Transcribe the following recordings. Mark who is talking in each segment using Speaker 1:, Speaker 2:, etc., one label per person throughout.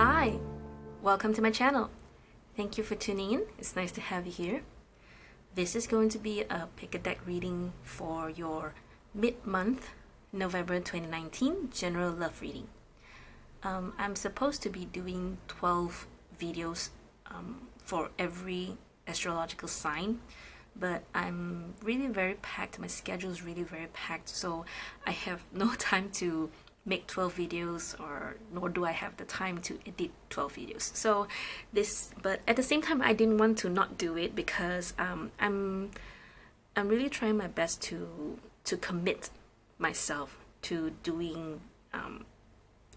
Speaker 1: Hi, welcome to my channel. Thank you for tuning in. It's nice to have you here. This is going to be a pick a deck reading for your mid-month November 2019 general love reading. I'm supposed to be doing 12 videos for every astrological sign, but I'm really very packed. My schedule is really very packed, so I have no time to make 12 videos, or nor do I have the time to edit 12 videos. So but at the same time, I didn't want to not do it because I'm really trying my best to commit myself to doing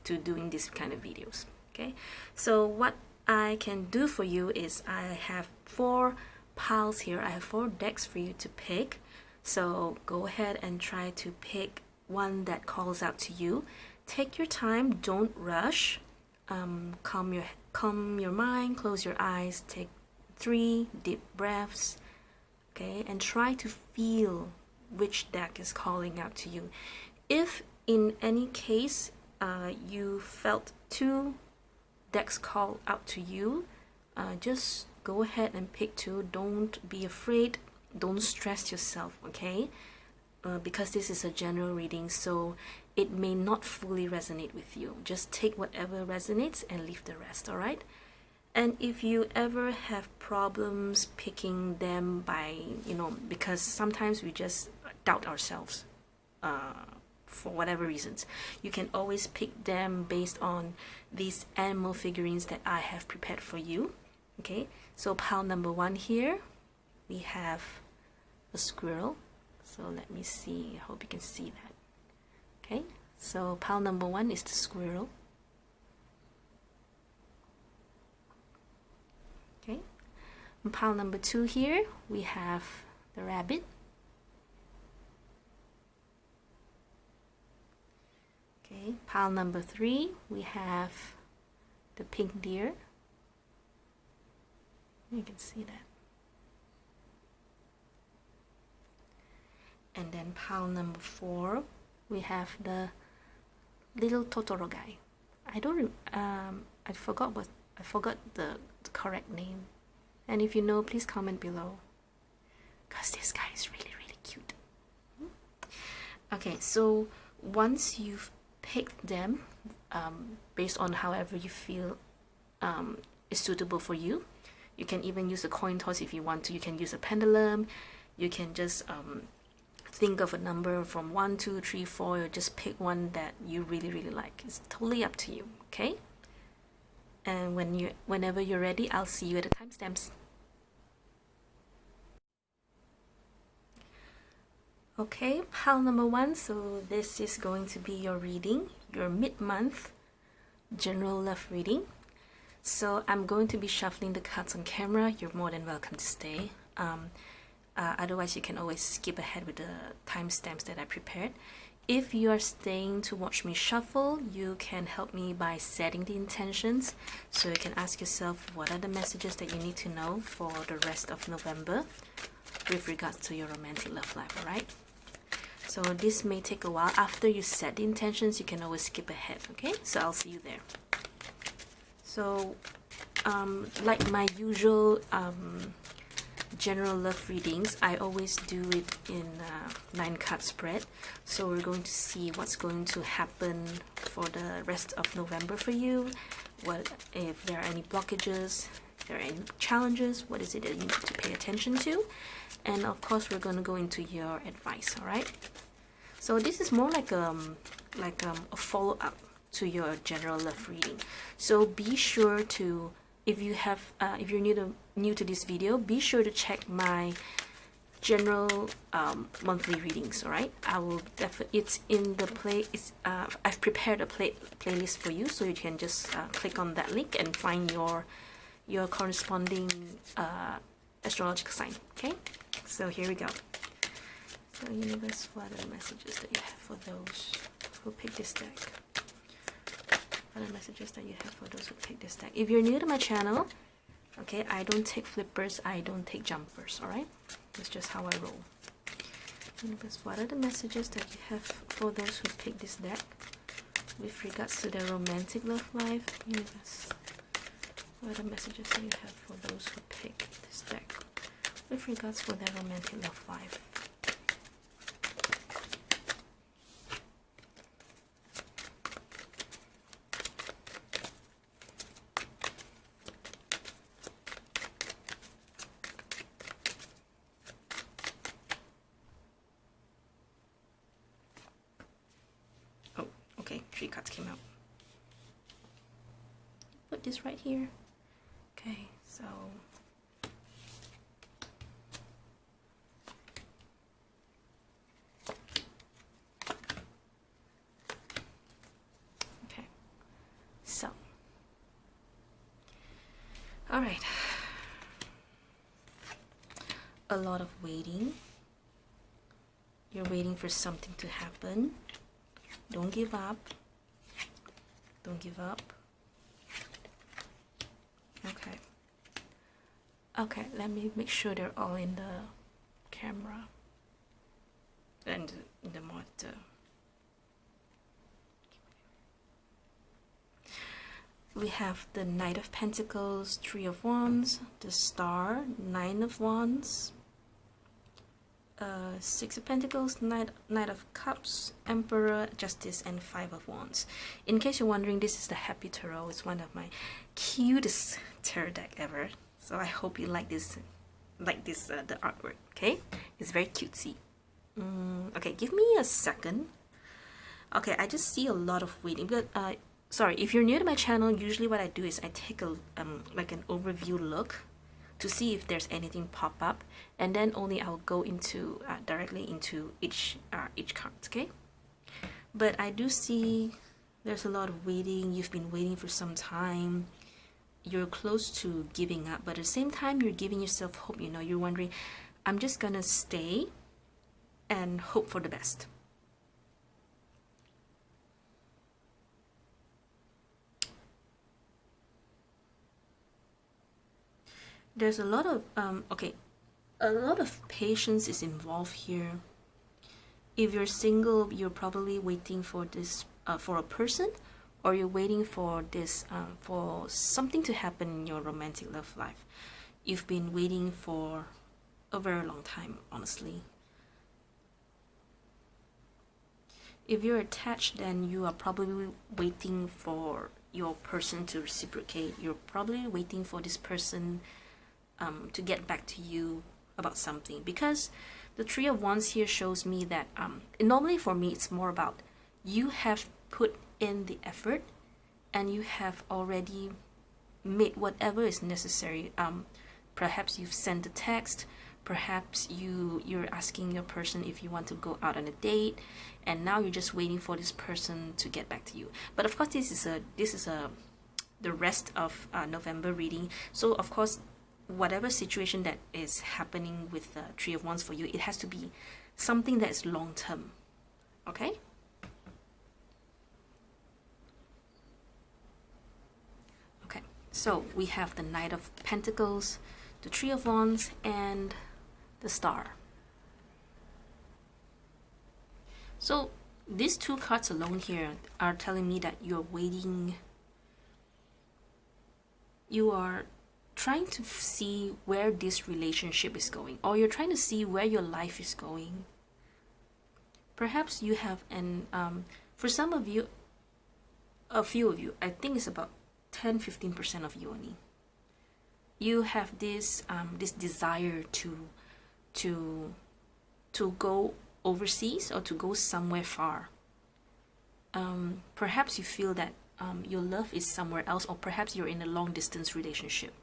Speaker 1: this kind of videos. Okay, so what I can do for you is I have 4 piles here. I have 4 decks for you to pick, so go ahead and try to pick one that calls out to you. Take your time, don't rush. Calm your mind, close your eyes, take 3 deep breaths, okay, and try to feel which deck is calling out to you. If in any case you felt 2 decks call out to you, just go ahead and pick 2. Don't be afraid, don't stress yourself, okay? Because this is a general reading, so it may not fully resonate with you. Just take whatever resonates and leave the rest, all right? And if you ever have problems picking them by, because sometimes we just doubt ourselves for whatever reasons, you can always pick them based on these animal figurines that I have prepared for you. Okay, so pile number 1 here, we have a squirrel. So let me see, I hope you can see that. Okay, so pile number 1 is the squirrel. Okay, and pile number 2 here, we have the rabbit. Okay, pile number 3, we have the pink deer. You can see that. And then pile number 4, we have the little totoro guy. I forgot the correct name. And if you know, please comment below, because this guy is really cute. Okay, so once you've picked them, based on however you feel is suitable for you, you can even use a coin toss if you want to. You can use a pendulum. You can just think of a number from 1, 2, 3, 4, or just pick one that you really like. It's totally up to you, okay? And whenever you're ready, I'll see you at the timestamps. Okay, pile number 1, so this is going to be your reading, your mid-month general love reading. So I'm going to be shuffling the cards on camera. You're more than welcome to stay. Otherwise, you can always skip ahead with the timestamps that I prepared. If you are staying to watch me shuffle, you can help me by setting the intentions. So you can ask yourself, what are the messages that you need to know for the rest of November with regards to your romantic love life, alright? So this may take a while. After you set the intentions, you can always skip ahead, okay? So I'll see you there. So, like my usual general love readings, I always do it in 9-card spread. So we're going to see what's going to happen for the rest of November for you. What if there are any blockages, if there are any challenges, what is it that you need to pay attention to, and of course we're going to go into your advice. All right, so this is more like a follow-up to your general love reading. So be sure to, if you're new to this video, be sure to check my general monthly readings. All right, I will it's in the I've prepared a playlist for you, so you can just click on that link and find your corresponding astrological sign. Okay, so here we go. So universe, what are the messages that you have for those who pick this deck? What are the messages that you have for those who pick this deck? If you're new to my channel, okay, I don't take flippers, I don't take jumpers, alright? That's just how I roll. Universe, what are the messages that you have for those who pick this deck? with regards to the romantic love life, universe, what are the messages that you have for those who pick this deck with regards for their romantic love life? Oh, okay, 3 cards came out. Put this right here. Okay, so okay, so all right, a lot of waiting. You're waiting for something to happen. Don't give up. Don't give up. Okay. Okay, let me make sure they're all in the camera and in the monitor. We have the Knight of Pentacles, 3 of Wands, the Star, 9 of Wands, 6 of Pentacles, Knight of Cups, Emperor, Justice, and 5 of Wands. In case you're wondering, this is the Happy Tarot. It's one of my cutest tarot deck ever. So I hope you like this, the artwork. Okay, it's very cutesy. Okay, give me a second. Okay, I just see a lot of waiting. But sorry, if you're new to my channel, usually what I do is I take a like an overview look to see if there's anything pop up, and then only I'll go into directly into each card. Okay, but I do see there's a lot of waiting. You've been waiting for some time. You're close to giving up, but at the same time you're giving yourself hope. You know, you're wondering, I'm just gonna stay and hope for the best. There's a lot of okay, a lot of patience is involved here. If you're single, you're probably waiting for this for a person, or you're waiting for this for something to happen in your romantic love life. You've been waiting for a very long time, honestly. If you're attached, then you are probably waiting for your person to reciprocate. You're probably waiting for this person to get back to you about something, because the 3 of Wands here shows me that normally for me it's more about you have put in the effort and you have already made whatever is necessary. Perhaps you've sent a text, perhaps you're asking your person if you want to go out on a date, and now you're just waiting for this person to get back to you. But of course this is the rest of November reading, so of course whatever situation that is happening with the 3 of Wands for you, it has to be something that is long term. Okay, okay, so we have the Knight of Pentacles, the 3 of Wands, and the Star. So these 2 cards alone here are telling me that you're waiting, you are trying to see where this relationship is going, or you're trying to see where your life is going. Perhaps you have for some of you, a few of you, I think it's about 10-15% of you only, you have this this desire to go overseas or to go somewhere far. Perhaps you feel that your love is somewhere else, or perhaps you're in a long distance relationship.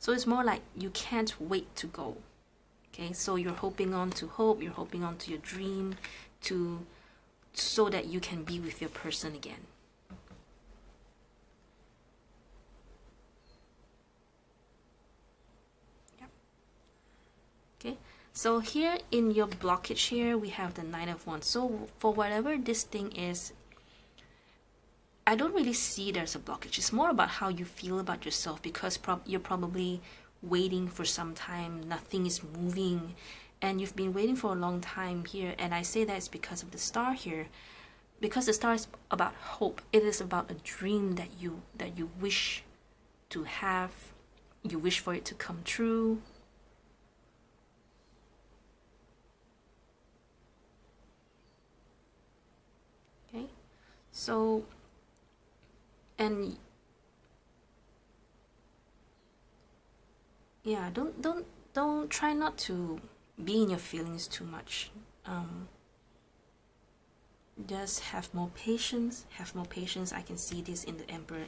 Speaker 1: So it's more like you can't wait to go. Okay, so you're holding on to hope, you're holding on to your dream, so that you can be with your person again. Yep. Okay, so here in your blockage here, we have the 9 of Wands. So for whatever this thing is, I don't really see there's a blockage. It's more about how you feel about yourself, because you're probably waiting for some time, nothing is moving, and you've been waiting for a long time here. And I say that it's because of the star here, because the star is about hope. It is about a dream that you wish to have. You wish for it to come true. Okay, so, and yeah, don't try not to be in your feelings too much. Just have more patience. Have more patience. I can see this in the Emperor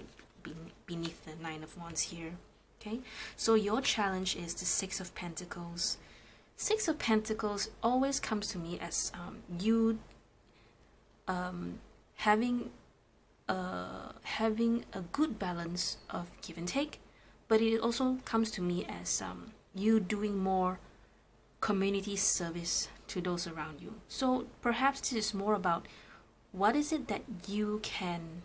Speaker 1: beneath the Nine of Wands here. Okay, so your challenge is the Six of Pentacles. Six of Pentacles always comes to me as you having a good balance of give and take, but it also comes to me as you doing more community service to those around you. So perhaps this is more about what is it that you can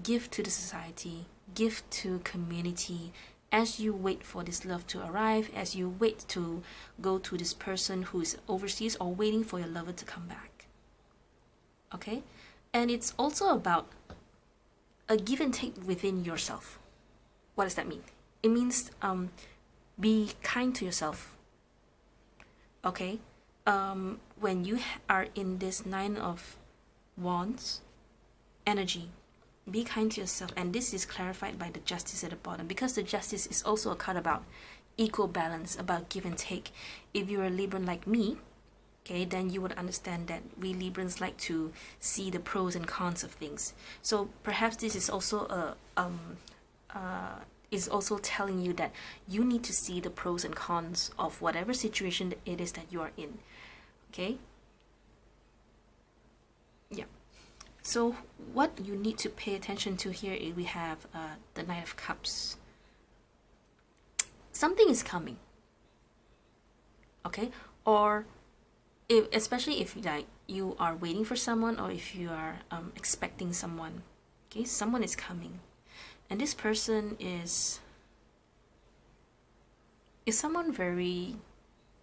Speaker 1: give to the society, give to community, as you wait for this love to arrive, as you wait to go to this person who is overseas, or waiting for your lover to come back. Okay, and it's also about a give and take within yourself. What does that mean? It means be kind to yourself. Okay, when you are in this Nine of Wands energy, be kind to yourself. And this is clarified by the Justice at the bottom, because the Justice is also a card about equal balance, about give and take. If you're a Libran like me, okay, then you would understand that we Librans like to see the pros and cons of things. So perhaps this is also is also telling you that you need to see the pros and cons of whatever situation it is that you are in. Okay, yeah. So what you need to pay attention to here is we have the Knight of Cups. Something is coming. Okay, or especially if like you are waiting for someone, or if you are expecting someone. Okay, someone is coming, and this person is someone very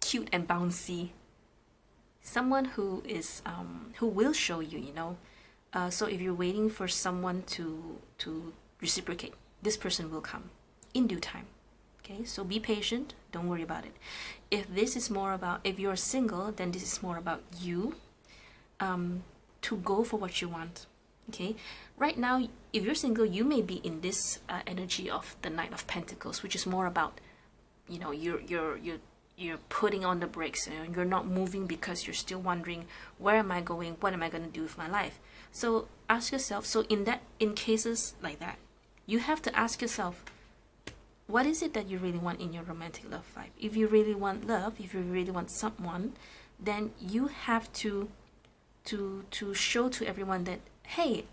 Speaker 1: cute and bouncy. Someone who is who will show you, you know. So if you're waiting for someone to reciprocate, this person will come in due time. Okay, so be patient, don't worry about it. If this is more about, if you're single, then this is more about you to go for what you want. Okay, right now, if you're single, you may be in this energy of the Knight of Pentacles, which is more about, you know, you're putting on the brakes, you know, you're not moving because you're still wondering, where am I going, what am I going to do with my life? So ask yourself, so in cases like that, you have to ask yourself, what is it that you really want in your romantic love life? If you really want love, if you really want someone, then you have to show to everyone that, hey,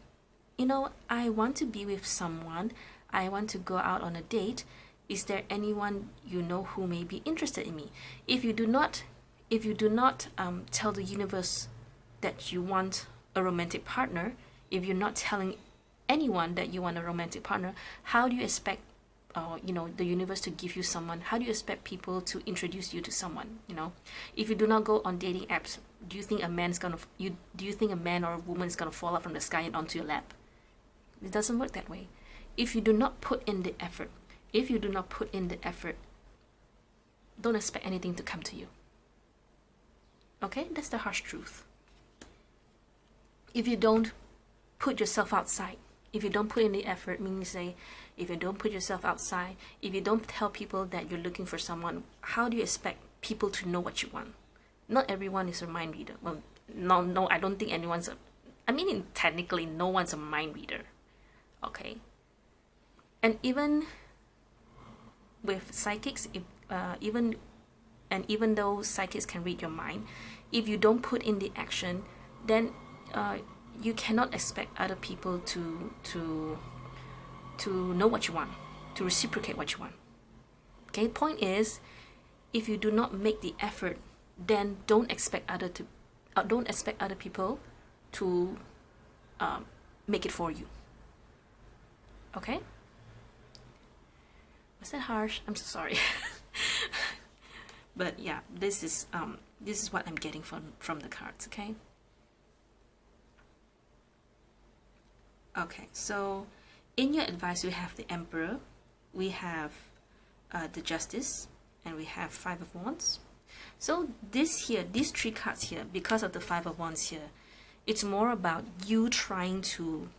Speaker 1: you know, I want to be with someone, I want to go out on a date. Is there anyone you know who may be interested in me? If you do not tell the universe that you want a romantic partner, if you're not telling anyone that you want a romantic partner, how do you expect you know, the universe to give you someone? How do you expect people to introduce you to someone? You know, if you do not go on dating apps, do you think a man's gonna do you think a man or a woman is gonna fall out from the sky and onto your lap? It doesn't work that way. If you do not put in the effort, don't expect anything to come to you. Okay, that's the harsh truth. If you don't put yourself outside, if you don't put in the effort, meaning say, if you don't put yourself outside, if you don't tell people that you're looking for someone, how do you expect people to know what you want? Not everyone is a mind reader. Well, no, I don't think anyone's technically no one's a mind reader. Okay. And even with psychics, even though psychics can read your mind, if you don't put in the action, then you cannot expect other people to know what you want, to reciprocate what you want. Okay, point is, if you do not make the effort, then don't expect other people to make it for you. Okay? Was that harsh? I'm so sorry. But yeah, this is what I'm getting from the cards. Okay. Okay, so in your advice, we have the Emperor, we have the Justice, and we have Five of Wands. So these 3 cards here, because of the Five of Wands here, it's more about you trying to,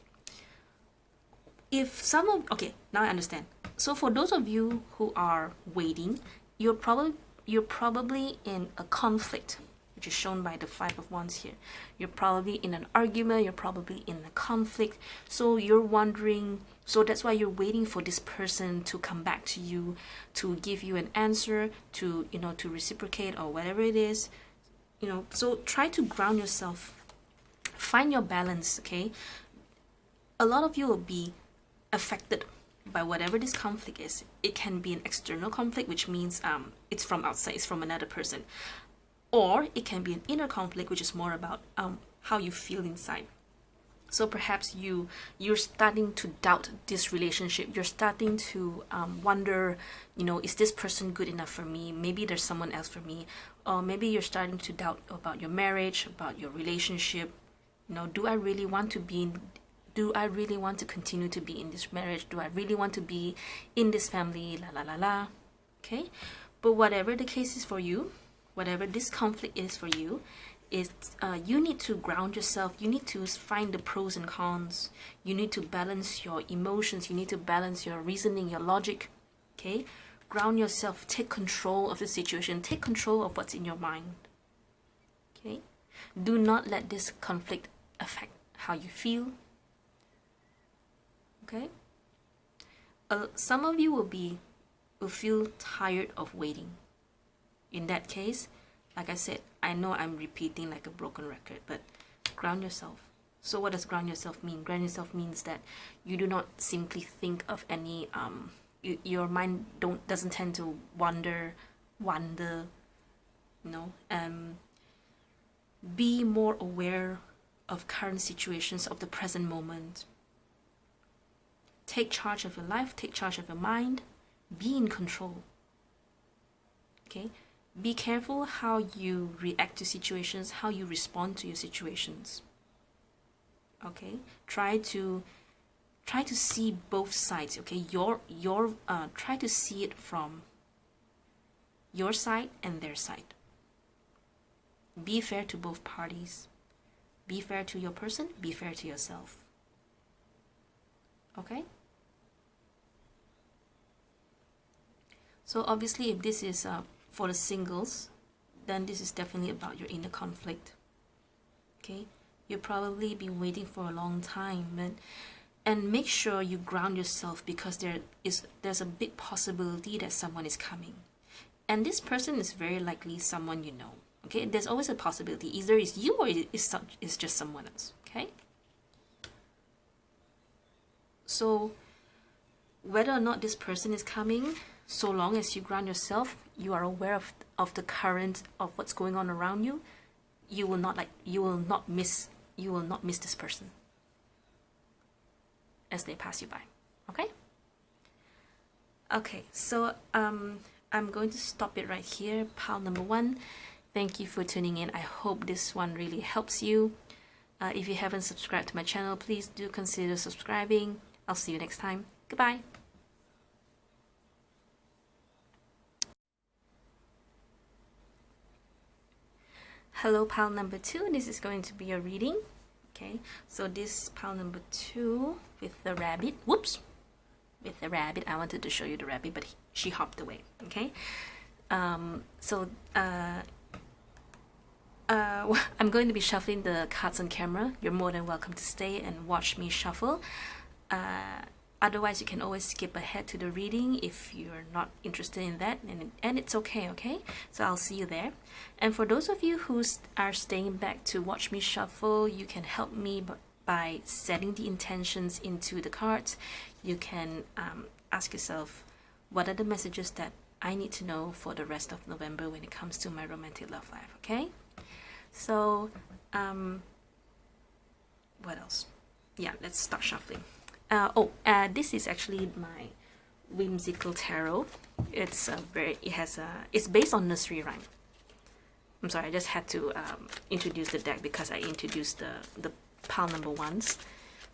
Speaker 1: okay, now I understand. So for those of you who are waiting, you're probably in a conflict, which is shown by the Five of Wands here. You're probably in an argument, you're probably in a conflict. So you're wondering, so that's why you're waiting for this person to come back to you, to give you an answer, to, you know, to reciprocate or whatever it is. You know, so try to ground yourself, find your balance, okay? A lot of you will be affected by whatever this conflict is. It can be an external conflict, which means it's from outside, it's from another person. Or it can be an inner conflict, which is more about how you feel inside. So perhaps you're starting to doubt this relationship. You're starting to wonder, you know, is this person good enough for me? Maybe there's someone else for me. Or maybe you're starting to doubt about your marriage, about your relationship. You know, do I really want to continue to be in this marriage? Do I really want to be in this family? La la la la. Okay? But whatever the case is for you, whatever this conflict is for you, is you need to ground yourself. You need to find the pros and cons. You need to balance your emotions. You need to balance your reasoning, your logic. Okay? Ground yourself. Take control of the situation. Take control of what's in your mind. Okay? Do not let this conflict affect how you feel. Okay? Some of you will feel tired of waiting. In that case, like I said, I know I'm repeating like a broken record, but ground yourself. So what does ground yourself mean? Ground yourself means that you do not simply think of any, your mind doesn't tend to wander, you know, be more aware of current situations, of the present moment. Take charge of your life, take charge of your mind, be in control. Okay? Be careful how you react to situations, how you respond to your situations. Okay? Try to see both sides, okay? Try to see it from your side and their side. Be fair to both parties. Be fair to your person, be fair to yourself. Okay? So obviously, if this is for the singles, then this is definitely about your inner conflict. Okay? You'll probably be waiting for a long time, and make sure you ground yourself, because there's a big possibility that someone is coming. And this person is very likely someone you know. Okay? There's always a possibility. Either it's you or it's just someone else. Okay? So whether or not this person is coming, so long as you ground yourself, you are aware of the current of what's going on around you, you will not miss this person as they pass you by. Okay? Okay, so I'm going to stop it right here. Pile number 1. Thank you for tuning in. I hope this one really helps you. If you haven't subscribed to my channel, please do consider subscribing. I'll see you next time. Goodbye. Hello, pile number 2. This is going to be a reading. Okay, so this pile number 2 with the rabbit. Whoops! With the rabbit. I wanted to show you the rabbit, but she hopped away. Okay, I'm going to be shuffling the cards on camera. You're more than welcome to stay and watch me shuffle. Otherwise, you can always skip ahead to the reading if you're not interested in that, and it's okay, okay? So I'll see you there. And for those of you who are staying back to watch me shuffle, you can help me by setting the intentions into the cards. You can ask yourself, what are the messages that I need to know for the rest of November when it comes to my romantic love life, okay? So, what else? Yeah, let's start shuffling. This is actually my Whimsical Tarot. It's it's based on nursery rhyme. I'm sorry, I just had to introduce the deck because I introduced the pile number ones.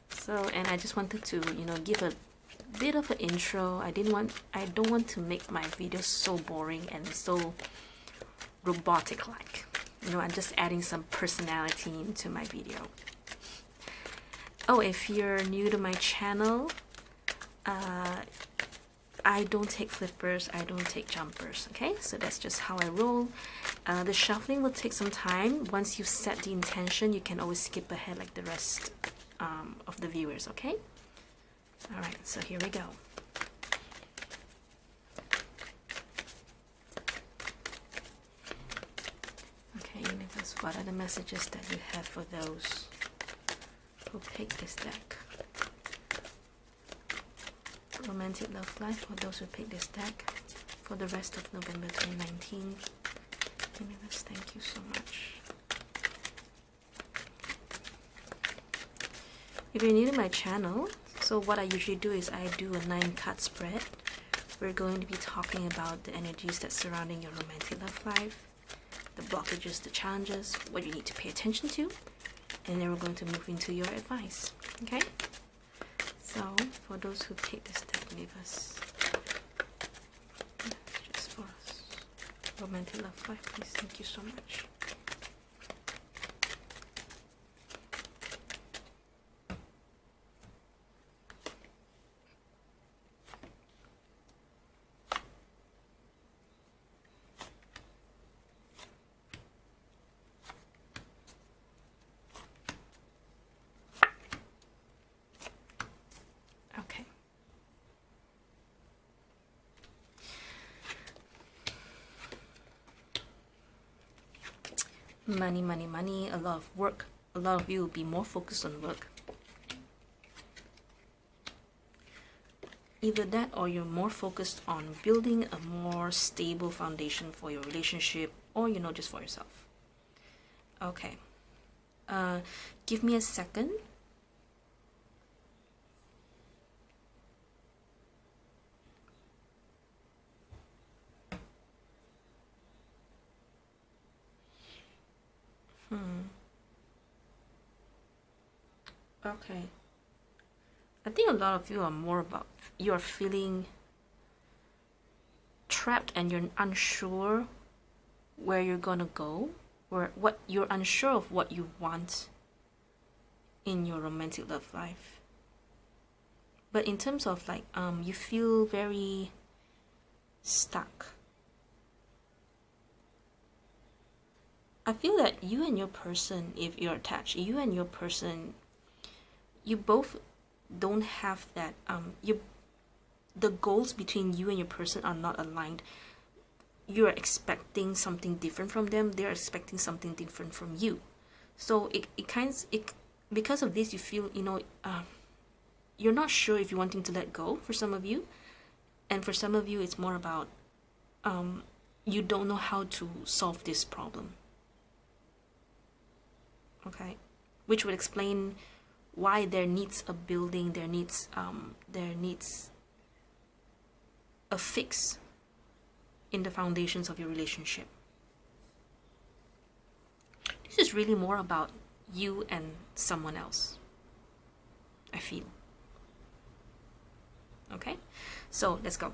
Speaker 1: So, and I just wanted to, you know, give a bit of an intro. I don't want to make my videos so boring and so robotic like. You know, I'm just adding some personality into my video. Oh, if you're new to my channel, I don't take flippers, I don't take jumpers, okay? So that's just how I roll. The shuffling will take some time. Once you set the intention, you can always skip ahead like the rest of the viewers, okay? Alright, so here we go. Okay, universe, what are the messages that you have for those who pick this deck? Romantic love life for those who pick this deck for the rest of November 2019. Universe, thank you so much. If you're new to my channel, so what I usually do is I do a 9-card spread. We're going to be talking about the energies that's surrounding your romantic love life, the blockages, the challenges, what you need to pay attention to, and then we're going to move into your advice, okay? So, for those who pick this deck, universe, just for us, romantic love life, please, thank you so much. Money, money, money, a lot of work. A lot of you will be more focused on work. Either that or you're more focused on building a more stable foundation for your relationship or, you know, just for yourself. Okay. Give me a second. Okay. I think a lot of you are more about, you're feeling trapped and you're unsure where you're gonna go, or what you're unsure of what you want in your romantic love life. But in terms of like, you feel very stuck. I feel that you and your person, if you're attached, you and your person, you both don't have that, the goals between you and your person are not aligned. You're expecting something different from them, they're expecting something different from you. So because of this, you feel, you know, you're not sure if you're wanting to let go for some of you. And for some of you, it's more about, you don't know how to solve this problem. Okay, which would explain why there needs a building, there needs a fix in the foundations of your relationship. This is really more about you and someone else, I feel. Okay, so let's go.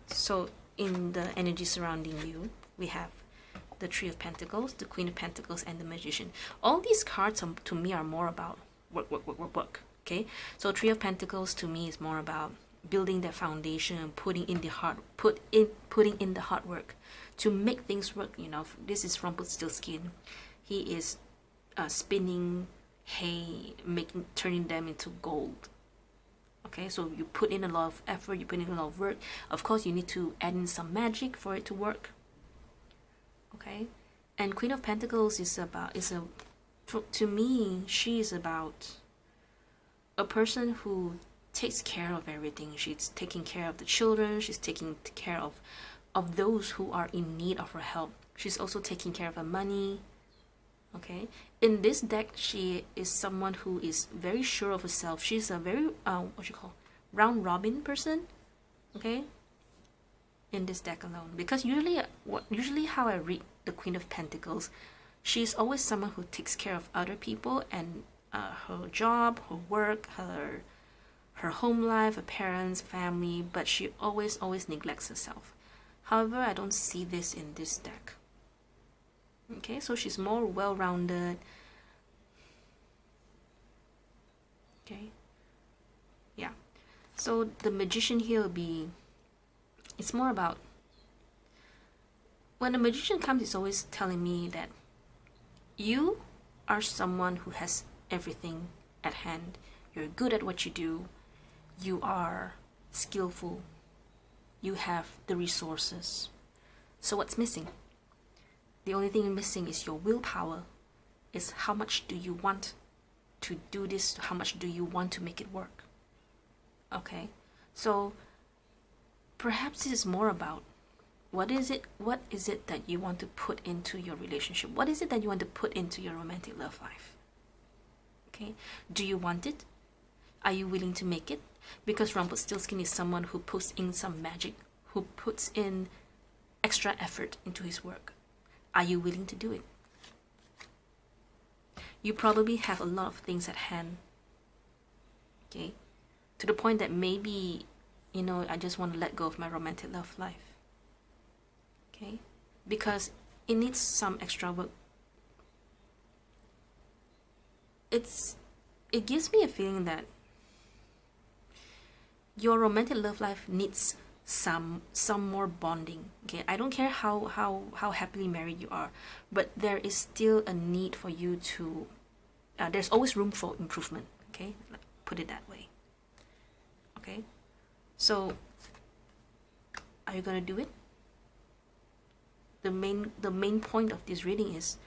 Speaker 1: So in the energy surrounding you, we have the Three of Pentacles, the Queen of Pentacles, and the Magician. All these cards to me are more about work. Okay, so Three of Pentacles to me is more about building that foundation and putting in the hard work to make things work. You know, this is Rumpelstiltskin. He is spinning hay, turning them into gold. Okay, so you put in a lot of effort, you put in a lot of work. Of course, you need to add in some magic for it to work. Okay, and Queen of Pentacles to me, she is about a person who takes care of everything. She's taking care of the children, she's taking care of those who are in need of her help. She's also taking care of her money. Okay, in this deck, she is someone who is very sure of herself. She's a very round robin person. okay, in this deck alone. Because usually how I read the Queen of Pentacles, she's always someone who takes care of other people and her job, her work, her home life, her parents, family, but she always neglects herself. However, I don't see this in this deck. Okay, so she's more well-rounded. Okay, yeah. So the Magician here will be, it's more about, when the Magician comes, it's always telling me that you are someone who has everything at hand. You're good at what you do. You are skillful. You have the resources. So what's missing? The only thing missing is your willpower. Is how much do you want to do this? How much do you want to make it work? Okay, so perhaps this is more about what is it that you want to put into your relationship? What is it that you want to put into your romantic love life? Okay, do you want it? Are you willing to make it? Because Rumpelstiltskin is someone who puts in some magic, who puts in extra effort into his work. Are you willing to do it? You probably have a lot of things at hand, okay, to the point that maybe, you know, I just want to let go of my romantic love life, okay, because it needs some extra work. It gives me a feeling that your romantic love life needs some more bonding. Okay, I don't care how happily married you are, but there is still a need for you to there's always room for improvement. Okay, put it that way. Okay, so are you gonna do it? The main point of this reading is,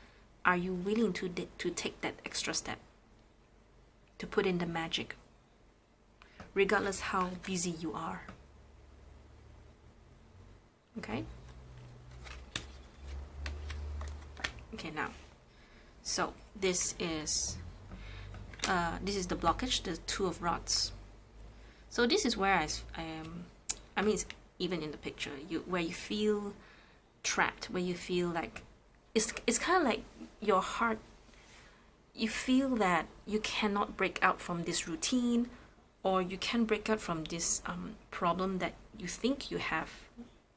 Speaker 1: are you willing to take that extra step, to put in the magic, regardless how busy you are? Okay. Okay, now, so this is the blockage, the Two of Rods. So this is where I am. I mean, it's even in the picture, where you feel trapped, where you feel like it's kind of like your heart. You feel that you cannot break out from this routine, or you can break out from this problem that you think you have,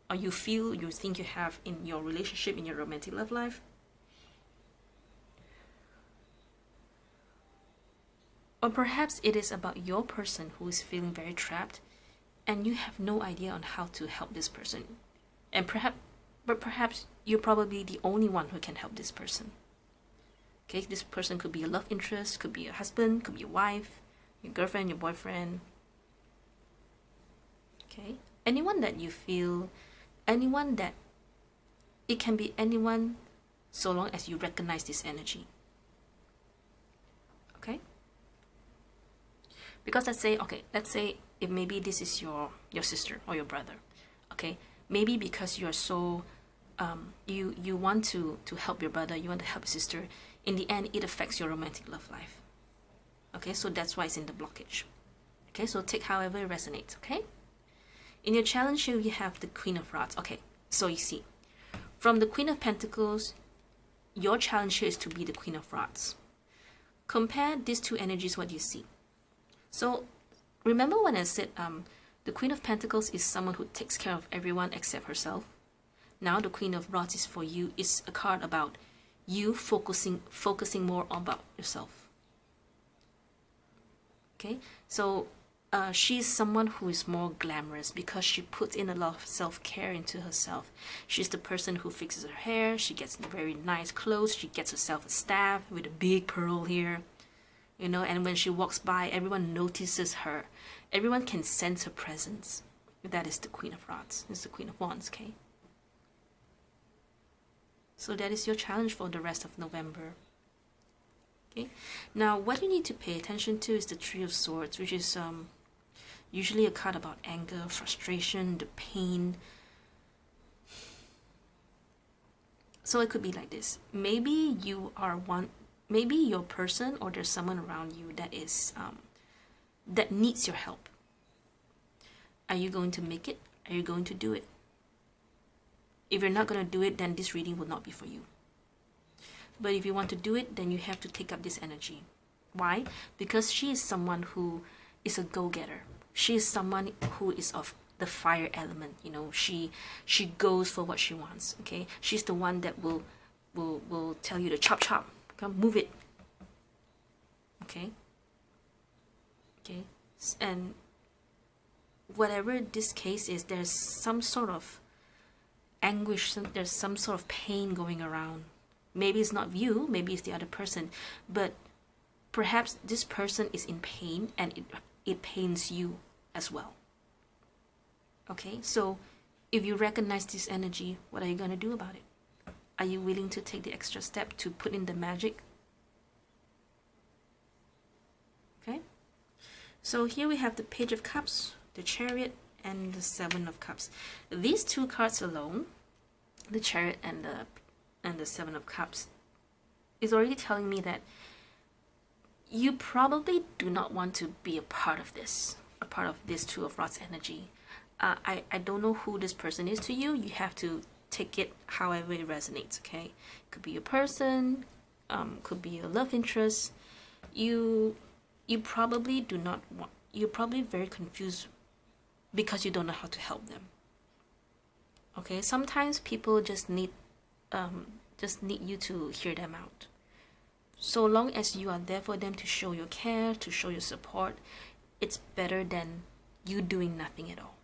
Speaker 1: or you think you have in your relationship, in your romantic love life. Or perhaps it is about your person who is feeling very trapped and you have no idea on how to help this person. And perhaps you're probably the only one who can help this person. Okay, this person could be a love interest, could be a husband, could be a wife, your girlfriend, your boyfriend. Okay, anyone that you feel, it can be anyone, so long as you recognize this energy. Okay, because let's say if maybe this is your sister or your brother. Okay, maybe because you are so you want to help your brother, you want to help your sister, in the end it affects your romantic love life. Okay, so that's why it's in the blockage. Okay, so take however it resonates. Okay, in your challenge here you have the Queen of Rods. Okay, so you see, from the Queen of Pentacles, your challenge here is to be the Queen of Rods. Compare these two energies, what do you see? So remember when I said the Queen of Pentacles is someone who takes care of everyone except herself. Now the Queen of Rods is for you, is a card about you focusing more about yourself. Okay, so she's someone who is more glamorous because she puts in a lot of self-care into herself. She's the person who fixes her hair, she gets very nice clothes, she gets herself a staff with a big pearl here, you know, and when she walks by, everyone notices her. Everyone can sense her presence. That is the Queen of Rods. It's the Queen of Wands, okay? So that is your challenge for the rest of November. Okay. Now, what you need to pay attention to is the Three of Swords, which is usually a card about anger, frustration, the pain. So it could be like this. Maybe maybe your person, or there's someone around you that is that needs your help. Are you going to make it? Are you going to do it? If you're not going to do it, then this reading will not be for you. But if you want to do it, then you have to take up this energy. Why? Because she is someone who is a go-getter. She is someone who is of the fire element. You know, she goes for what she wants. Okay, she's the one that will tell you to chop, come move it. Okay. And whatever this case is, there's some sort of anguish, there's some sort of pain going around. Maybe it's not you, maybe it's the other person, but perhaps this person is in pain and it pains you as well. Okay, so if you recognize this energy, what are you going to do about it? Are you willing to take the extra step to put in the magic? Okay, so here we have the Page of Cups, the Chariot, and the Seven of Cups. These two cards alone, the Chariot and the Seven of Cups, is already telling me that you probably do not want to be a part of this Two of Rods energy. I don't know who this person is to you. You have to take it however it resonates. Okay, could be a person, could be a love interest. You probably do not want. You're probably very confused because you don't know how to help them. Okay, sometimes people just need you to hear them out. So long as you are there for them to show your care, to show your support, it's better than you doing nothing at all.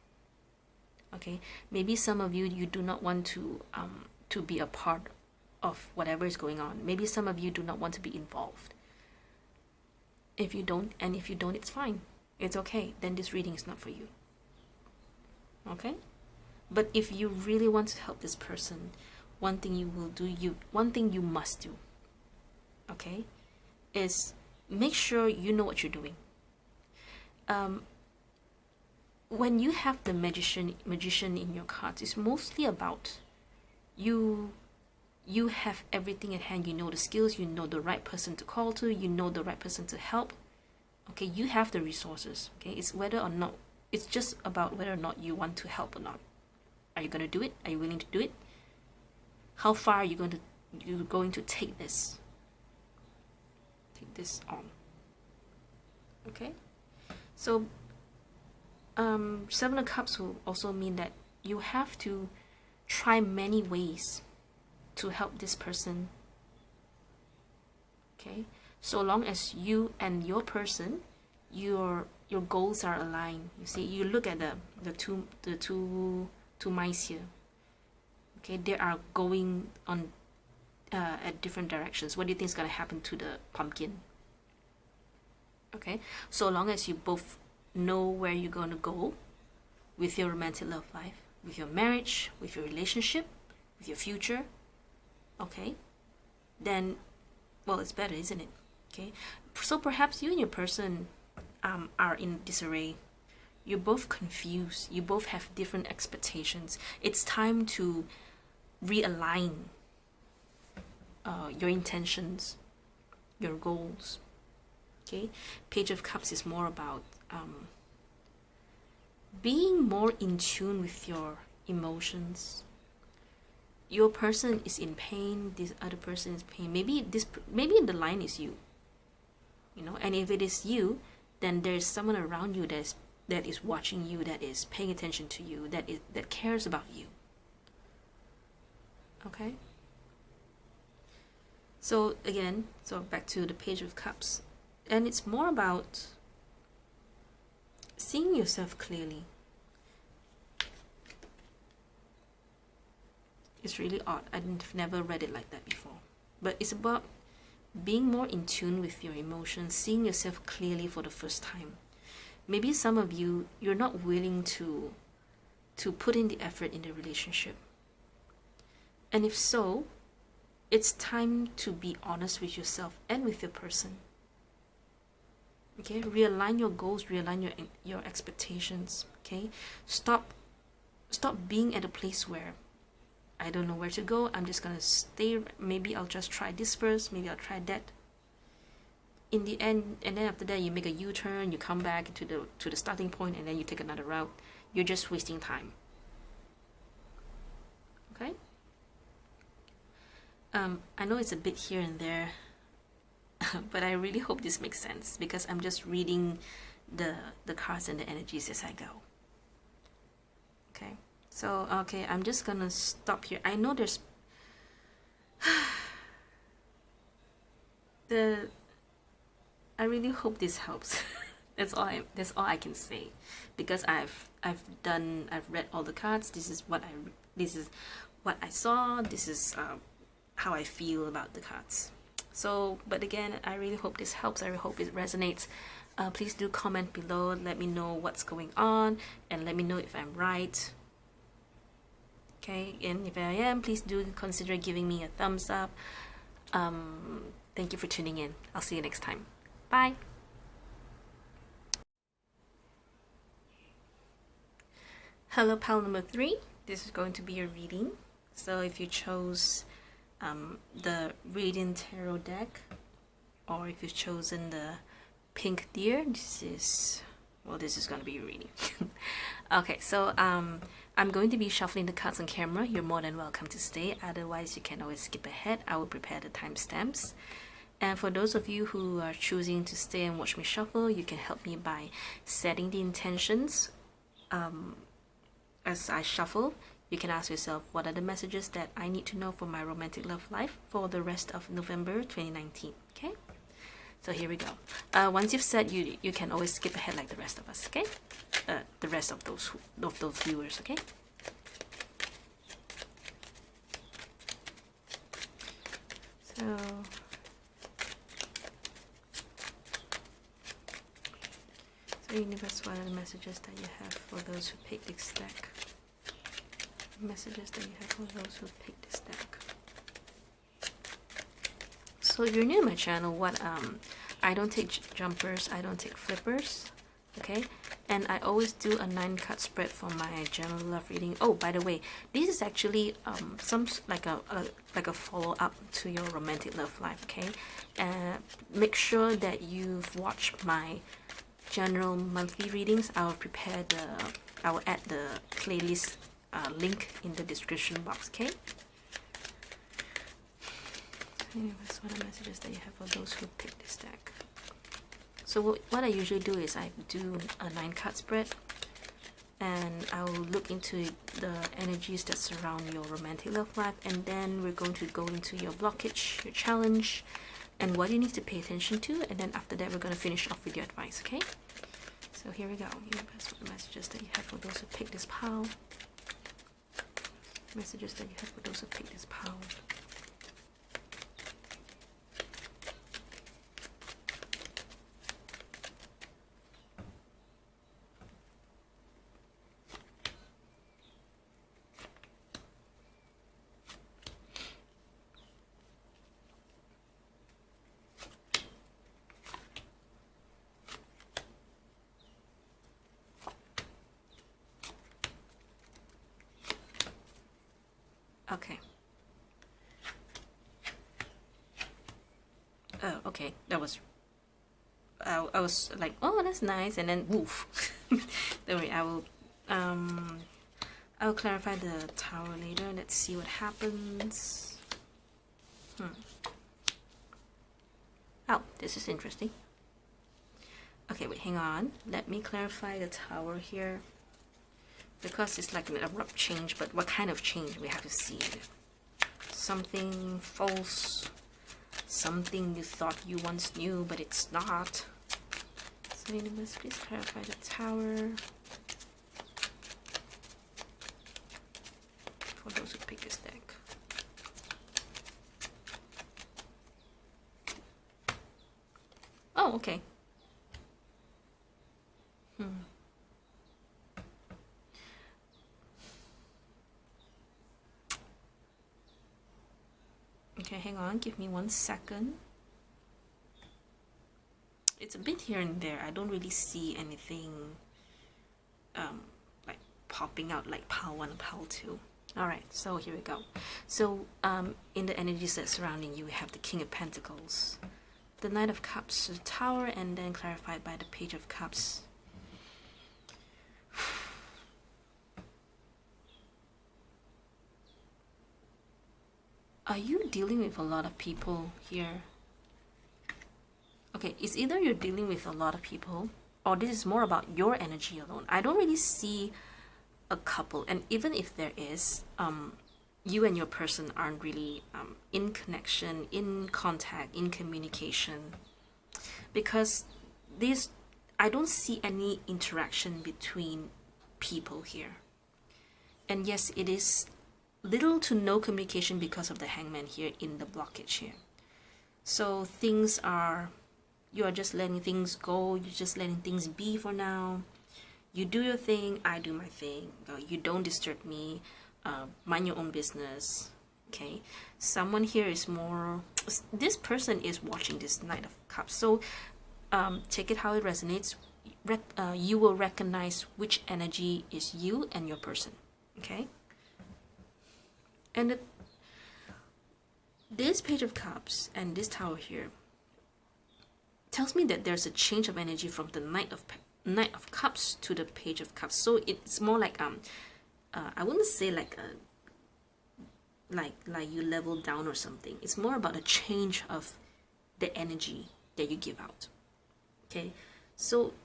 Speaker 1: Okay, maybe some of you do not want to be a part of whatever is going on. Maybe some of you do not want to be involved. If you don't, it's fine. It's okay. Then this reading is not for you. Okay? But if you really want to help this person, one thing you must do, okay, is make sure you know what you're doing. When you have the magician in your cards, it's mostly about you have everything at hand. You know the skills, you know the right person to call to, you know the right person to help. Okay, you have the resources. Okay, it's just about whether or not you want to help or not. Are you going to do it? Are you willing to do it? How far are you going to take this on? Okay, so Seven of Cups will also mean that you have to try many ways to help this person. Okay, so long as you and your person, your goals are aligned. You see, you look at the two mice here. Okay, they are going on at different directions. What do you think is going to happen to the pumpkin? Okay, so long as you both know where you're going to go with your romantic love life, with your marriage, with your relationship, with your future, okay, then, well, it's better, isn't it? Okay, so perhaps you and your person are in disarray. You're both confused. You both have different expectations. It's time to realign your intentions, your goals. Okay, Page of Cups is more about being more in tune with your emotions. Your person is in pain. This other person is in pain. Maybe the line is you. You know, and if it is you, then there's someone around you that is watching you, that is paying attention to you, that cares about you. Okay. So again, back to the Page of Cups, and it's more about seeing yourself clearly. It's really odd. I've never read it like that before. But it's about being more in tune with your emotions, seeing yourself clearly for the first time. Maybe some of you, you're not willing to put in the effort in the relationship. And if so, it's time to be honest with yourself and with your person. Okay, realign your goals, realign your expectations. Okay, stop being at a place where I don't know where to go. I'm just gonna stay. Maybe I'll just try this first. Maybe I'll try that. In the end, and then after that, you make a U-turn. You come back to the starting point, and then you take another route. you're just wasting time. Okay? I know it's a bit here and there, but I really hope this makes sense because I'm just reading the cards and the energies as I go. Okay, so okay, I'm just gonna stop here. I know there's I really hope this helps. That's all I can say, because I've read all the cards. This is what I saw. This is how I feel about the cards. So, but again, I really hope this helps. I hope it resonates. Please do comment below. Let me know what's going on and let me know if I'm right. Okay, and if I am, please do consider giving me a thumbs up. Thank you for tuning in. I'll see you next time. Bye. Hello, pal number 3. This is going to be a reading. So if you chose the Radiant Tarot deck, or if you've chosen the Pink Deer, this is going to be a reading. Okay, so I'm going to be shuffling the cards on camera. You're more than welcome to stay. Otherwise, you can always skip ahead. I will prepare the timestamps. And for those of you who are choosing to stay and watch me shuffle, you can help me by setting the intentions. As I shuffle, you can ask yourself, what are the messages that I need to know for my romantic love life for the rest of November 2019? Okay, so here we go. Once you've said, you can always skip ahead like the rest of us. Okay, the rest of those viewers. Okay. So universe, what are the messages that you have for those who pick this deck? Messages that you have for those who pick this deck. So if you're new to my channel, I don't take jumpers, I don't take flippers, okay? And I always do a 9-card spread for my general love reading. Oh, by the way, this is actually some like a follow-up to your romantic love life, okay? Make sure that you've watched my general monthly readings. I will add the playlist link in the description box, okay? Anyways, what are the messages that you have for those who pick this deck? So what I usually do is I do a 9-card spread, and I will look into the energies that surround your romantic love life, and then we're going to go into your blockage, your challenge, and what you need to pay attention to, and then after that we're going to finish off with your advice, okay? So here we go. Universe, what are the messages that you have for those who pick this pile? Messages that you have for those who pick this pile. Okay. Oh, okay. That was... I was like, oh, that's nice, and then woof. Don't worry, I will clarify the tower later. Let's see what happens. Oh, this is interesting. Okay, wait, hang on. Let me clarify the tower here. Because it's like an abrupt change, but what kind of change we have to see? Something false, something you thought you once knew, but it's not. So anyways, please clarify the tower for those who pick this deck. Oh, okay. Okay, hang on, give me 1 second. It's a bit here and there. I don't really see anything like popping out like pile 1 and pile 2. Alright, so here we go. So in the energies that surrounding you, we have the King of Pentacles, the Knight of Cups, the Tower, and then clarified by the Page of Cups. Are you dealing with a lot of people here? Okay, it's either you're dealing with a lot of people, or this is more about your energy alone. I don't really see a couple, and even if there is, you and your person aren't really in connection, in contact, in communication, because this, I don't see any interaction between people here. And yes, it is little to no communication because of the hangman here in the blockage here. So things are, you are just letting things go, you're just letting things be for now. You do your thing, I do my thing. You don't disturb me, mind your own business, okay? Someone here is more, this person is watching this Knight of Cups. So take it how it resonates. You will recognize which energy is you and your person, okay? And this Page of Cups and this Tower here tells me that there's a change of energy from the Knight of Cups to the Page of Cups. So it's more like I wouldn't say like you level down or something. It's more about a change of the energy that you give out. Okay, so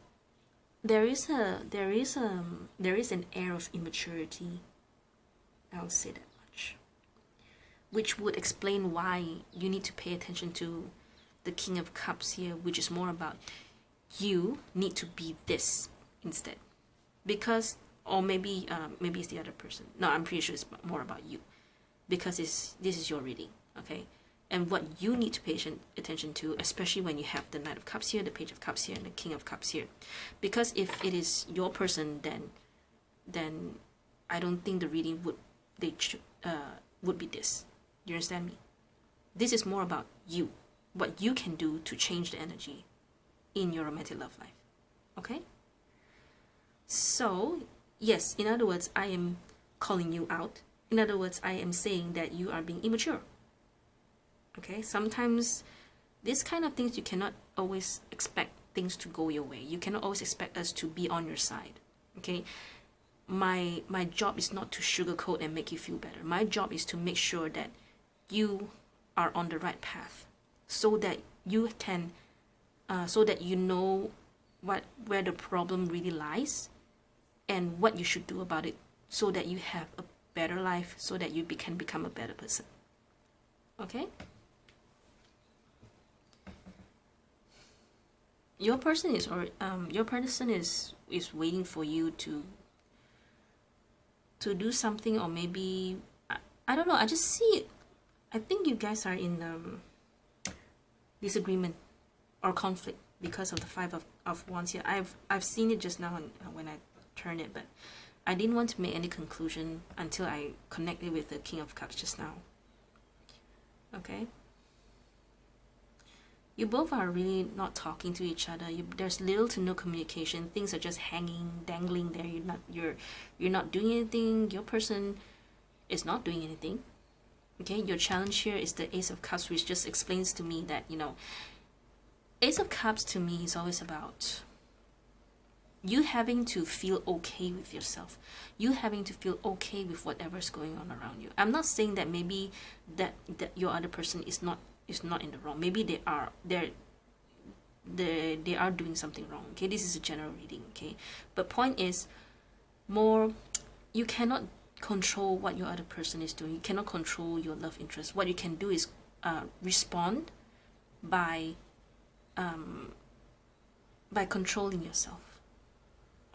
Speaker 1: there is an air of immaturity. I'll say that much, which would explain why you need to pay attention to the King of Cups here, which is more about you need to be this instead, because, or maybe it's the other person. No, I'm pretty sure it's more about you, because this is your reading, okay? And what you need to pay attention to, especially when you have the Knight of Cups here, the Page of Cups here, and the King of Cups here, because if it is your person, then I don't think the reading would be this. You understand me? This is more about you, what you can do to change the energy in your romantic love life, okay? So yes, in other words, I am calling you out. In other words, I am saying that you are being immature, okay? Sometimes this kind of things, you cannot always expect things to go your way. You cannot always expect us to be on your side, okay? My job is not to sugarcoat and make you feel better. My job is to make sure that you are on the right path, so that you can so that you know where the problem really lies and what you should do about it, so that you have a better life, so that you can become a better person, okay? Your person is waiting for you to do something, or maybe I don't know, I just see it. I think you guys are in disagreement or conflict because of the Five of Wands here. I've seen it just now when I turned it, but I didn't want to make any conclusion until I connected with the King of Cups just now. Okay? You both are really not talking to each other. There's little to no communication. Things are just hanging, dangling there. You're not doing anything. Your person is not doing anything. Okay, your challenge here is the Ace of Cups, which just explains to me that, you know, Ace of Cups to me is always about you having to feel okay with yourself. You having to feel okay with whatever's going on around you. I'm not saying that maybe that your other person is not in the wrong. Maybe they are doing something wrong. Okay, this is a general reading. Okay, but point is more, you cannot control what your other person is doing. You cannot control your love interest. What you can do is respond by controlling yourself.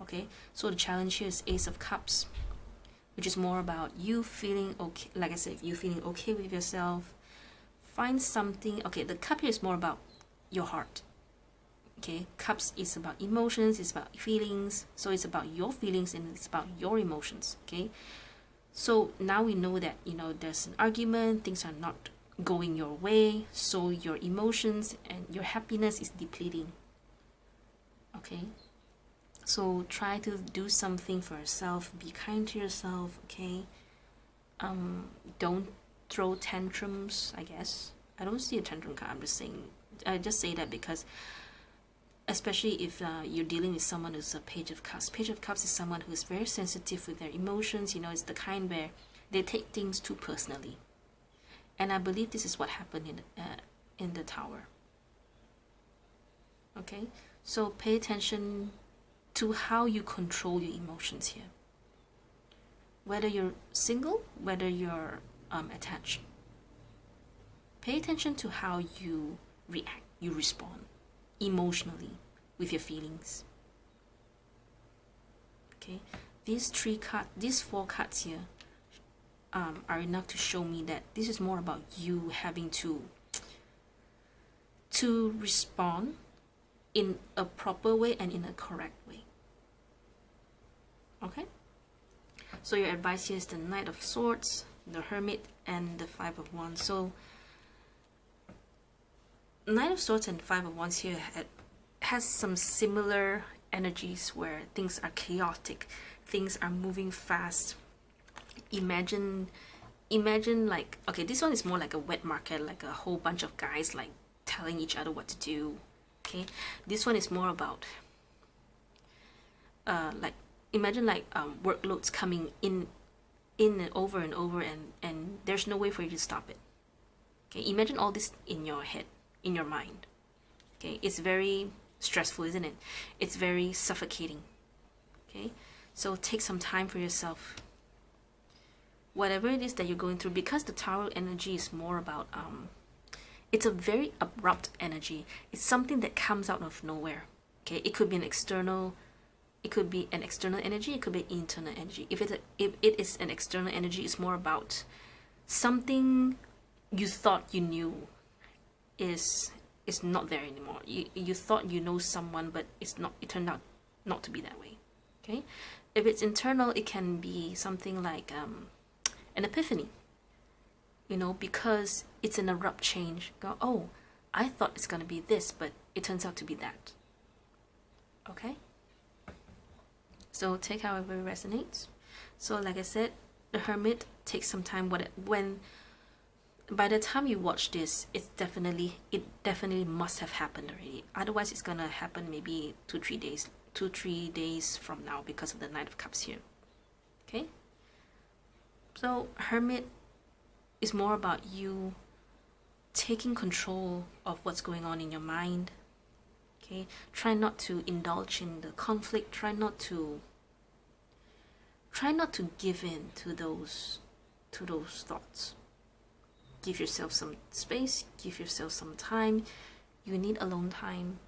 Speaker 1: Okay, so the challenge here is Ace of Cups, which is more about you feeling okay. Like I said, you feeling okay with yourself. Find something. Okay, the cup here is more about your heart. Okay, cups is about emotions, it's about feelings. So it's about your feelings and it's about your emotions. Okay, so now we know that, you know, there's an argument, things are not going your way, so your emotions and your happiness is depleting. Okay, so try to do something for yourself, be kind to yourself. Okay, don't throw tantrums, I guess. I don't see a tantrum card. I'm just saying, I just say that because especially if you're dealing with someone who's a Page of Cups. Page of Cups is someone who is very sensitive with their emotions. You know, it's the kind where they take things too personally. And I believe this is what happened in the tower. Okay, so pay attention to how you control your emotions here. Whether you're single, whether you're attached. Pay attention to how you react, you respond emotionally with your feelings. Okay, these 4 cards here are enough to show me that this is more about you having to respond in a proper way and in a correct way. Okay, so your advice here is the Knight of Swords, the Hermit, and the 5 of Wands. So Knight of Swords and 5 of Wands here has some similar energies where things are chaotic, things are moving fast. Imagine like, okay, this one is more like a wet market, like a whole bunch of guys like telling each other what to do. Okay, this one is more about like, imagine like workloads coming in and over and over, and there's no way for you to stop it. Okay, imagine all this in your head, in your mind. Okay, it's very stressful, isn't it? It's very suffocating. Okay, so take some time for yourself. Whatever it is that you're going through, because the Tower energy is more about it's a very abrupt energy. It's something that comes out of nowhere. Okay, it could be an external energy, it could be internal energy. If it is an external energy, it's more about something you thought you knew is not there anymore. You thought you know someone, but it's not. It turned out not to be that way. Okay, if it's internal, it can be something like an epiphany. You know, because it's an abrupt change. Go, oh, I thought it's gonna be this, but it turns out to be that. Okay. So take however it resonates. So like I said, the Hermit takes some time. By the time you watch this, it definitely must have happened already. Otherwise, it's gonna happen maybe 2-3 days from now, because of the Knight of Cups here. Okay. So Hermit is more about you taking control of what's going on in your mind. Okay, try not to indulge in the conflict. Try not to give in to those thoughts. Give yourself some space, give yourself some time. You need alone time.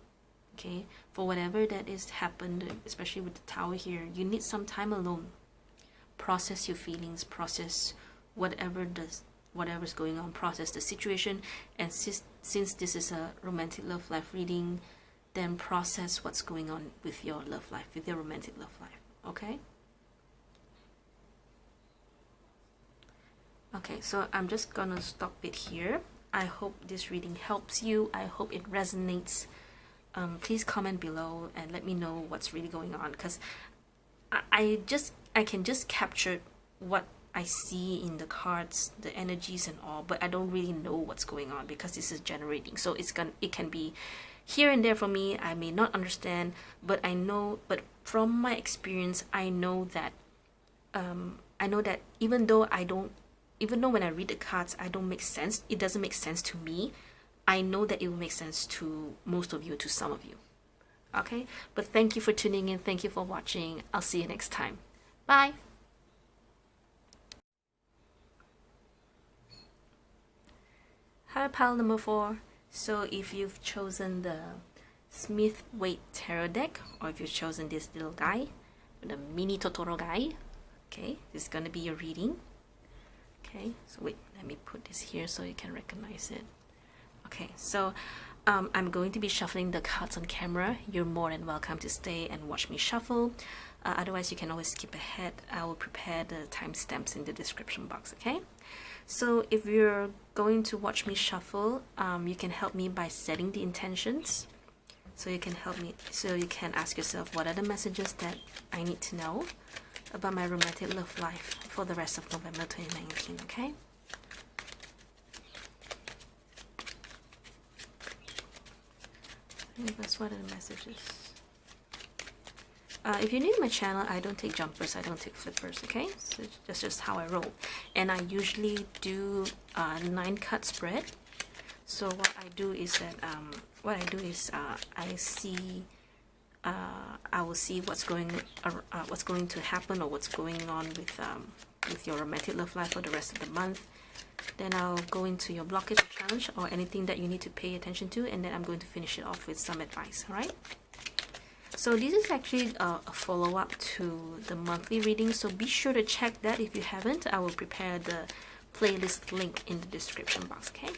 Speaker 1: Okay, for whatever that is happened, especially with the Tower here, you need some time alone. Process your feelings, process whatever's going on, process the situation. And since this is a romantic love life reading, then process what's going on with your love life, with your romantic love life. Okay? Okay, so I'm just gonna stop it here. I hope this reading helps you. I hope it resonates. Please comment below and let me know what's really going on, because I can just capture what I see in the cards, the energies and all, but I don't really know what's going on because this is generating. So it can be here and there for me. I may not understand, but from my experience, I know that even though when I read the cards, I don't make sense, it doesn't make sense to me, I know that it will make sense to most of you, to some of you. Okay, but thank you for tuning in, thank you for watching. I'll see you next time. Bye. Hi, pile number 4. So if you've chosen the Smith-Waite Tarot deck, or if you've chosen this little guy, the mini Totoro guy, okay, this is gonna be your reading. Okay, so wait, let me put this here so you can recognize it. Okay, so I'm going to be shuffling the cards on camera. You're more than welcome to stay and watch me shuffle. Otherwise, you can always skip ahead. I will prepare the timestamps in the description box, okay? So if you're going to watch me shuffle, you can help me by setting the intentions. So you can ask yourself, what are the messages that I need to know about my romantic love life for the rest of November 2019, okay? That's what are the messages. If you're new to my channel, I don't take jumpers, I don't take flippers, okay? So that's just how I roll. And I usually do 9 cut spread. So what I do is that I will see what's going to happen, or what's going on with your romantic love life for the rest of the month. Then I'll go into your blockage or challenge, or anything that you need to pay attention to, and then I'm going to finish it off with some advice. All right. So this is actually a follow-up to the monthly reading, so be sure to check that if you haven't. I will prepare the playlist link in the description box, okay?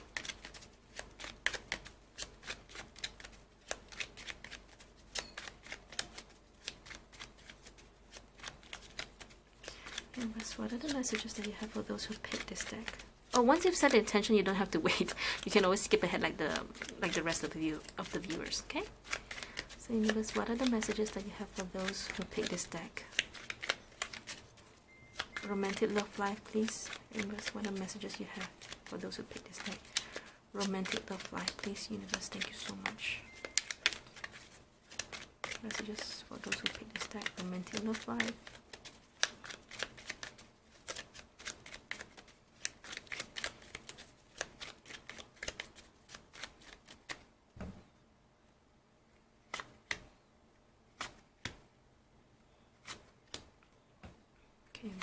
Speaker 1: And what are the messages that you have for those who picked this deck? Oh, once you've set the intention, you don't have to wait. You can always skip ahead like the rest of the viewers, okay? So universe, what are the messages that you have for those who pick this deck? Romantic love life, please. Universe, what are the messages you have for those who pick this deck? Romantic love life, please. Universe, thank you so much. Messages for those who pick this deck. Romantic love life.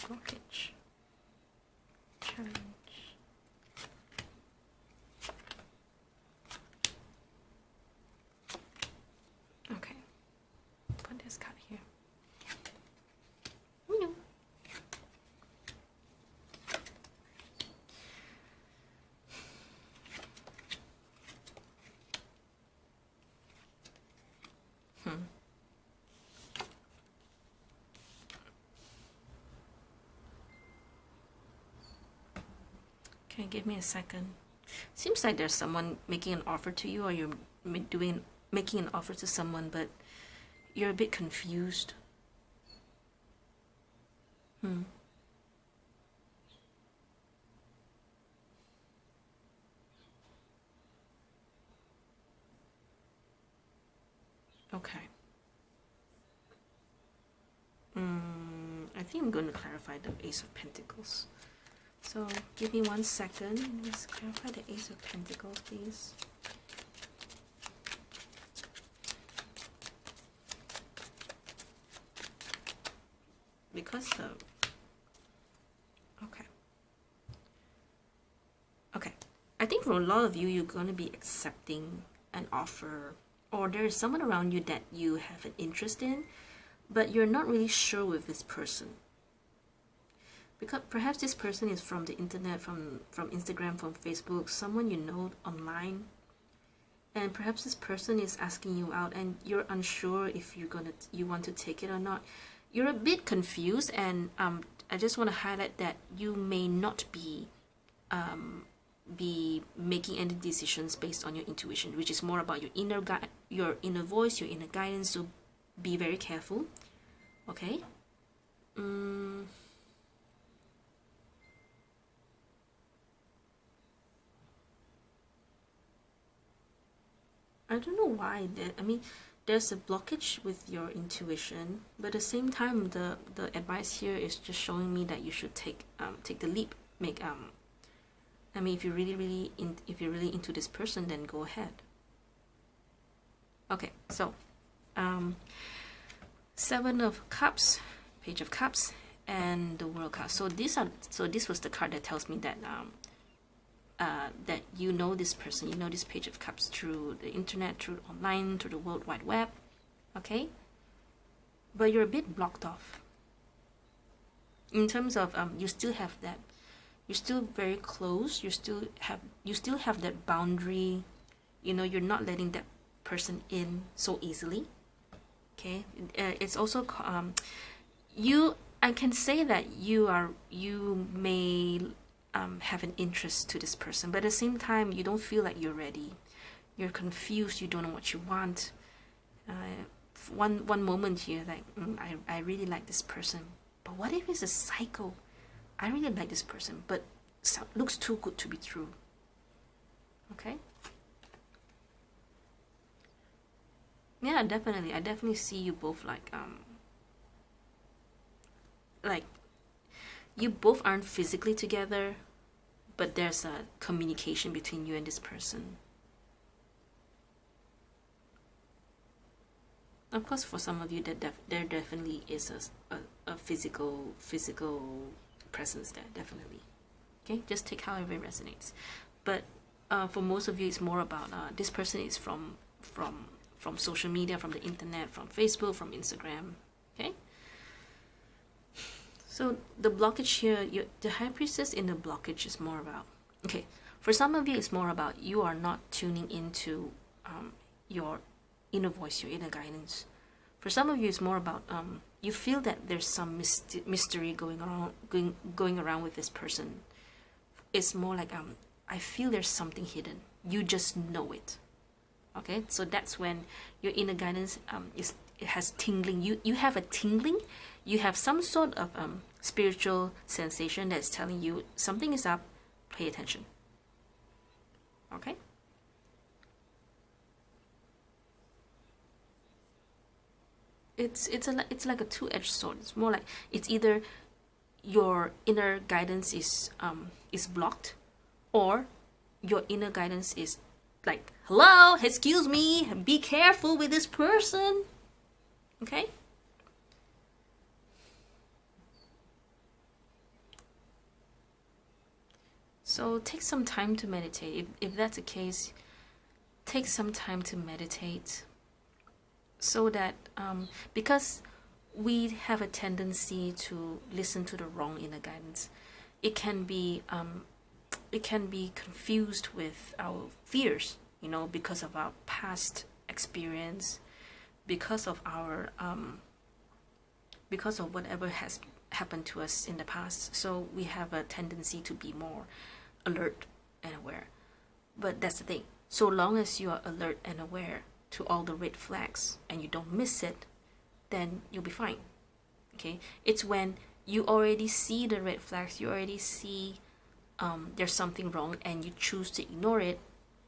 Speaker 1: Blockage, challenge. Okay, put this card here. No. Okay, give me a second. Seems like there's someone making an offer to you, or you're making an offer to someone, but you're a bit confused. Okay. I think I'm going to clarify the Ace of Pentacles. So give me 1 second. Let's clarify the Ace of Pentacles, please. Because the okay, I think for a lot of you, you're going to be accepting an offer, or there's someone around you that you have an interest in, but you're not really sure with this person. Because perhaps this person is from the internet, from Instagram, from Facebook, someone you know online, and perhaps this person is asking you out, and you're unsure if you want to take it or not. You're a bit confused, and I just want to highlight that you may not be making any decisions based on your intuition, which is more about your inner voice, your inner guidance. So be very careful, okay? I don't know why that. I mean, there's a blockage with your intuition, but at the same time, the advice here is just showing me that you should take the leap. I mean, if you're really into this person, then go ahead. Okay, so 7 of Cups, Page of Cups, and the World card. So this was the card that tells me that that you know this person, you know this Page of Cups through the internet, through online, through the World Wide Web, okay? But you're a bit blocked off. In terms of you still have that, you're still very close, you still have that boundary, you know, you're not letting that person in so easily, okay? It's also I can say that you may have an interest to this person, but at the same time you don't feel like you're ready. You're confused, you don't know what you want. One moment you're like, I really like this person, but what if it's a psycho? I really like this person, but looks too good to be true. Okay? Yeah, definitely. I definitely see you both like like, you both aren't physically together, but there's a communication between you and this person. Of course, for some of you, there definitely is a physical presence there, definitely. Okay, just take however it resonates. But for most of you, it's more about this person is from social media, from the internet, from Facebook, from Instagram. Okay. So the blockage here, the High Priestess in the blockage is more about, okay, for some of you, it's more about you are not tuning into your inner voice, your inner guidance. For some of you, it's more about you feel that there's some mystery going around with this person. It's more like I feel there's something hidden. You just know it. Okay, so that's when your inner guidance it has tingling. You have a tingling. You have some sort of spiritual sensation that's telling you something is up. Pay attention. Okay. It's like a two-edged sword. It's more like it's either your inner guidance is blocked, or your inner guidance is like, hello, excuse me, be careful with this person. Okay. So take some time to meditate. If that's the case, take some time to meditate, so that because we have a tendency to listen to the wrong inner guidance, it can be confused with our fears, you know, because of our past experience, because of our because of whatever has happened to us in the past. So we have a tendency to be more alert and aware. But that's the thing, so long as you are alert and aware to all the red flags and you don't miss it, then you'll be fine. Okay, it's when you already see the red flags, you already see there's something wrong, and you choose to ignore it,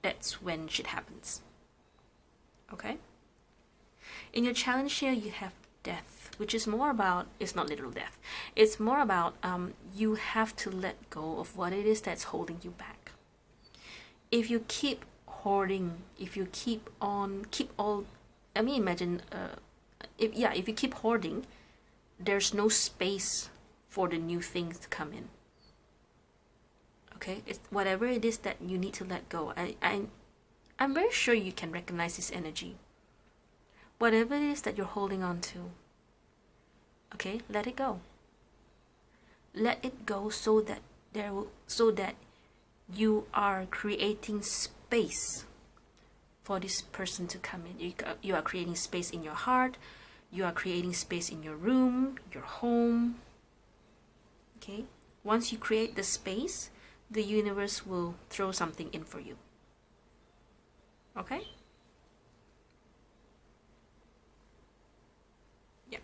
Speaker 1: that's when shit happens. Okay, in your challenge here, you have death, which is more about, it's not literal death, it's more about you have to let go of what it is that's holding you back. If you keep hoarding, if you keep all, I mean, imagine if you keep hoarding, there's no space for the new things to come in. Okay, it's whatever it is that you need to let go. I'm very sure you can recognize this energy. Whatever it is that you're holding on to, okay, let it go. Let it go, so that you are creating space for this person to come in. You are creating space in your heart. You are creating space in your room, your home. Okay, once you create the space, the universe will throw something in for you. Okay. Yeah.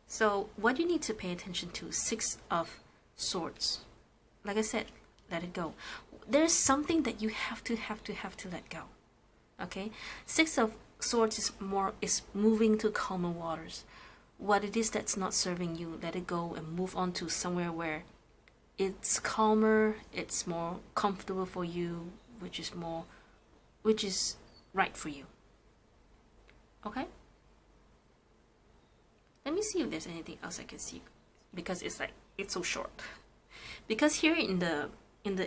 Speaker 1: So what you need to pay attention to, Six of Swords. Like I said, let it go. There's something that you have to let go. Okay, Six of Swords is moving to calmer waters. What it is that's not serving you, let it go and move on to somewhere where it's calmer, it's more comfortable for you, which is right for you. Okay, let me see if there's anything else I can see, because it's so short. Because here in the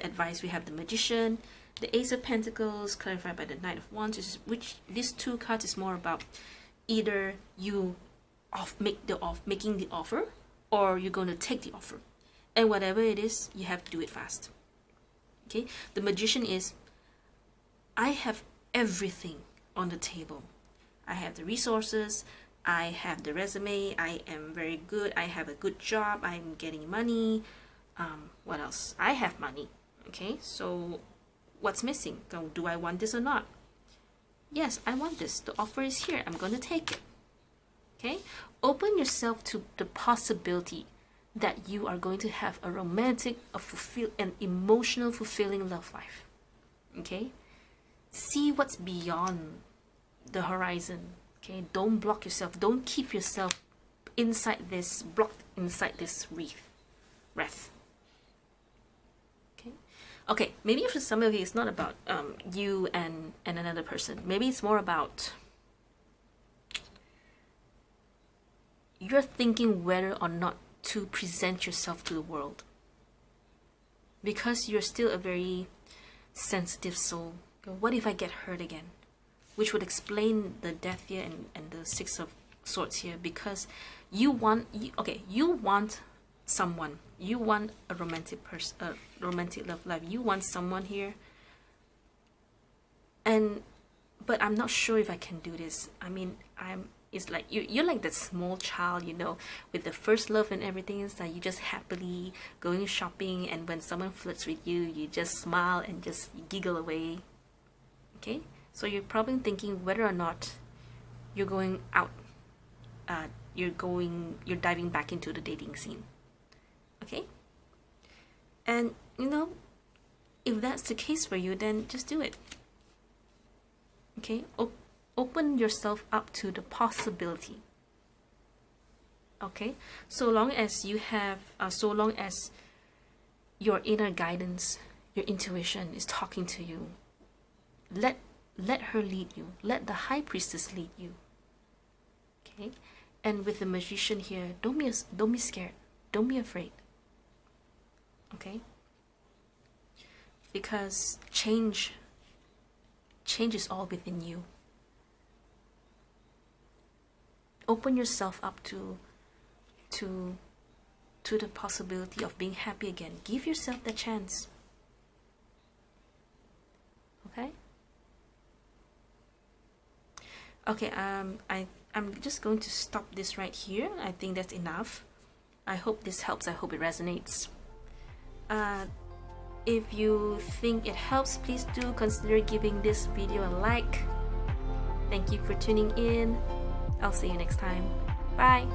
Speaker 1: advice, we have the Magician, the Ace of Pentacles, clarified by the Knight of Wands, which these two cards is more about either you making the offer, or you're going to take the offer. And whatever it is, you have to do it fast. Okay, the Magician is, I have everything on the table. I have the resources, I have the resume, I am very good, I have a good job, I'm getting money. What else? I have money. Okay, so what's missing? Do I want this or not? Yes, I want this. The offer is here. I'm going to take it. Okay, open yourself to the possibility that you are going to have a romantic, an emotional, fulfilling love life. Okay, see what's beyond the horizon. Okay, don't block yourself. Don't keep yourself inside this, blocked inside this wreath. Okay, maybe for some of you it's not about you and another person. Maybe it's more about you're thinking whether or not to present yourself to the world, because you're still a very sensitive soul. What if I get hurt again? Which would explain the death here and the Six of Swords here, because you want someone, you want a romantic person, a romantic love life, you want someone here, but I'm not sure if I can do this. I mean, it's like you're like that small child, you know, with the first love and everything. Is that you just happily going shopping, and when someone flirts with you, you just smile and just giggle away. Okay, so you're probably thinking whether or not you're going out, you're diving back into the dating scene. Okay, and you know, if that's the case for you, then just do it. Okay, open yourself up to the possibility. Okay, so long as you have, so long as your inner guidance, your intuition is talking to you, let her lead you. Let the High Priestess lead you. Okay, and with the Magician here, don't be scared. Don't be afraid. Okay, because change is all within you. Open yourself up to the possibility of being happy again. Give yourself the chance. Okay? Okay, I'm just going to stop this right here. I think that's enough. I hope this helps. I hope it resonates. If you think it helps, please do consider giving this video a like. Thank you for tuning in. I'll see you next time. Bye.